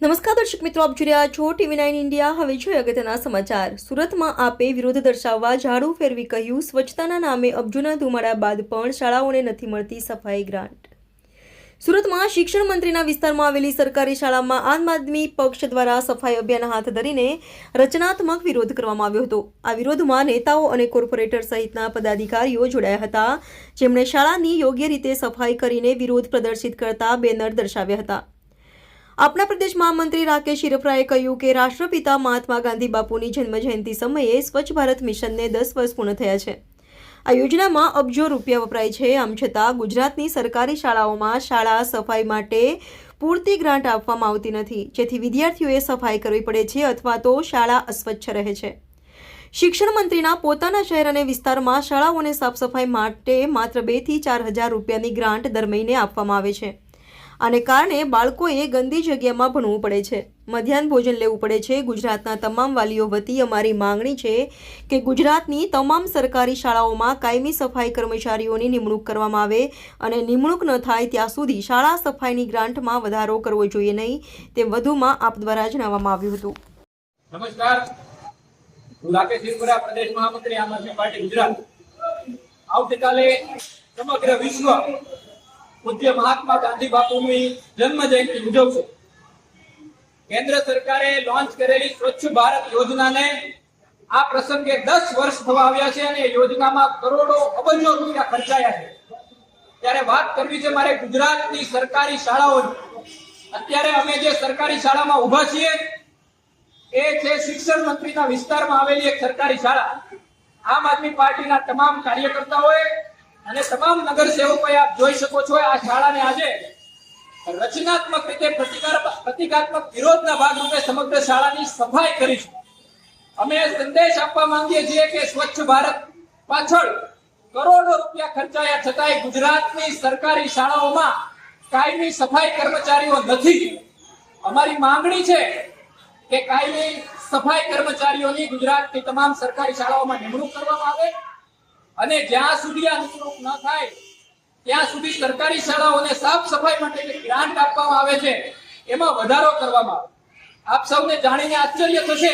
નમસ્કાર દર્શક મિત્રો, આપ જોઈ રહ્યા છો TV9 ઇન્ડિયા। હવે જોઈએ અગત્યના સમાચાર। સુરતમાં આપે વિરોધ દર્શાવવા ઝાડુ ફેરવી કહ્યું, સ્વચ્છતાના નામે અબજોના ધુમાડા બાદ પણ શાળાઓને નથી મળતી સફાઈ ગ્રાન્ટ। સુરતમાં શિક્ષણ મંત્રીના વિસ્તારમાં આવેલી સરકારી શાળામાં આમ આદમી પક્ષ દ્વારા સફાઈ અભિયાન હાથ ધરીને રચનાત્મક વિરોધ કરવામાં આવ્યો હતો। આ વિરોધમાં નેતાઓ અને કોર્પોરેટર સહિતના પદાધિકારીઓ જોડાયા હતા, જેમણે શાળાની યોગ્ય રીતે સફાઈ કરીને વિરોધ પ્રદર્શિત કરતા બેનર દર્શાવ્યા હતા। આપણા પ્રદેશ મહામંત્રી રાકેશ હિરપરાએ કહ્યું કે રાષ્ટ્રપિતા મહાત્મા ગાંધી બાપુની જન્મજયંતિ સમયે સ્વચ્છ ભારત મિશનને 10 વર્ષ પૂર્ણ થયા છે। આ યોજનામાં અબજો રૂપિયા વપરાય છે। આમ છતાં ગુજરાતની સરકારી શાળાઓમાં શાળા સફાઈ માટે પૂરતી ગ્રાન્ટ આપવામાં આવતી નથી, જેથી વિદ્યાર્થીઓએ સફાઈ કરવી પડે છે અથવા તો શાળા અસ્વચ્છ રહે છે। શિક્ષણ મંત્રીના પોતાના શહેર અને વિસ્તારમાં શાળાઓને સાફ સફાઈ માટે માત્ર 2 થી 4 હજાર રૂપિયાની ગ્રાન્ટ દર મહિને આપવામાં આવે છે। આને કારણે બાળકોએ ગંદી જગ્યામાં ભણવું પડે છે, મધ્યાહન ભોજન લેવું પડે છે। ગુજરાતના તમામ વાલીઓ વતી અમારી માંગણી છે કે ગુજરાતની તમામ સરકારી શાળાઓમાં કાયમી સફાઈ કર્મચારીઓની નિમણૂક કરવામાં આવે અને નિમણૂક ન થાય ત્યાં સુધી શાળા સફાઈની ગ્રાન્ટમાં વધારો કરવો જોઈએ નહીં, તેમ વધુમાં આપ દ્વારા જણાવવામાં આવ્યું હતું। નમસ્કાર, હું રાકેશ હિરપરા, પ્રદેશ મહામંત્રી આમ આદમી પાર્ટી ગુજરાત। આવતીકાલે સમગ્ર વિશ્વ પૂજ્ય મહાત્મા ગાંધી બાપુની જન્મ જયંતિ ઉજવશે। કેન્દ્ર સરકારે લોન્ચ કરેલી સ્વચ્છ ભારત યોજનાને આ પ્રસંગે 10 વર્ષ થવા આવ્યા છે અને યોજનામાં કરોડો અબજો રૂપિયા ખર્ચાયા છે। ત્યારે વાત કરવી છે મારે ગુજરાતની સરકારી શાળાઓની। અત્યારે અમે જે સરકારી શાળામાં ઊભા છીએ એ છે શિક્ષણ મંત્રીના વિસ્તારમાં આવેલી એક સરકારી શાળા। આમ આદમી પાર્ટીના તમામ કાર્યકર્તાઓએ અને તમામ નગરસેવકોએ આપ જોઈ શકો છો આ શાળાને આજે રચનાત્મક રીતે પ્રતિકાત્મક વિરોધના ભાગરૂપે સમગ્ર શાળાની સફાઈ કરી છે। અમે સંદેશ આપવા માંગીએ છીએ કે સ્વચ્છ ભારત પાછળ કરોડો રૂપિયા ખર્ચાયા છતાંય ગુજરાતની સરકારી શાળાઓમાં કાયમી સફાઈ કર્મચારીઓ નથી। અમારી માંગણી છે કે કાયમી સફાઈ કર્મચારીઓની ગુજરાતની તમામ સરકારી શાળાઓમાં નિમણૂક કરવામાં આવે અને જ્યાં સુધી આ નિમણૂક ન થાય ત્યાં સુધી સરકારી શાળાઓને સાફ સફાઈ માટે જે ગ્રાન્ટ આપવામાં આવે છે એમાં વધારો કરવામાં આવે। આપ સૌને જાણીને આશ્ચર્ય થશે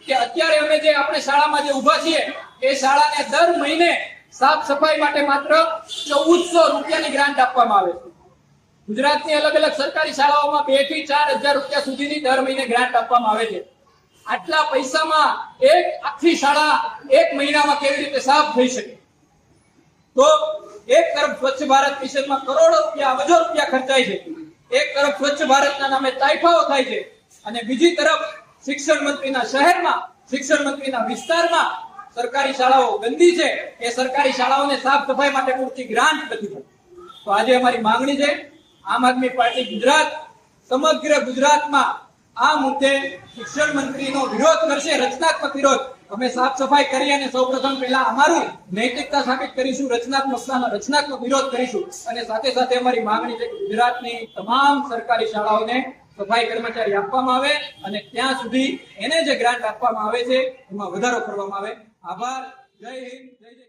કે અત્યારે અમે જે આપણે શાળામાં જે ઊભા છીએ એ શાળાને દર મહિને સાફ સફાઈ માટે માત્ર 1400 રૂપિયાની ગ્રાન્ટ આપવામાં આવે છે। ગુજરાતની અલગ અલગ સરકારી શાળાઓમાં 2 થી 4 હજાર રૂપિયા સુધીની દર મહિને ગ્રાન્ટ આપવામાં આવે છે। આટલા પૈસામાં એક આખી શાળા એક મહિનામાં કેવી રીતે સાફ થઈ શકે? તો એક તરફ સ્વચ્છ ભારત મિશનમાં કરોડો રૂપિયા અબજો રૂપિયા ખર્ચાય છે, એક તરફ સ્વચ્છ ભારતના નામે તાઇફાઓ થાય છે અને બીજી તરફ શિક્ષણ મંત્રીના શહેરમાં, શિક્ષણ મંત્રીના વિસ્તારમાં સરકારી શાળાઓ ગંદી છે, એ સરકારી શાળાઓને સાફ સફાઈ માટે પૂરતી ગ્રાન્ટ નથી મળતી। તો આજે અમારી માંગણી છે, આમ આદમી પાર્ટી ગુજરાત સમગ્ર ગુજરાતમાં આ મુદ્દે શિક્ષણ મંત્રીનો વિરોધ કરશે, રચનાત્મક વિરોધ। અમે સાફ સફાઈ કરી અને સૌપ્રથમ પહેલા અમારું નૈતિકતા સાબિત કરીશું, રચનાત્મક વિરોધ કરીશું અને સાથે સાથે અમારી માંગણી છે કે ગુજરાતની તમામ સરકારી શાળાઓને સફાઈ કર્મચારી આપવામાં આવે અને ત્યાં સુધી એને જે ગ્રાન્ટ આપવામાં આવે છે એમાં વધારો કરવામાં આવે। આભાર, જય હિન્દ, જય જય।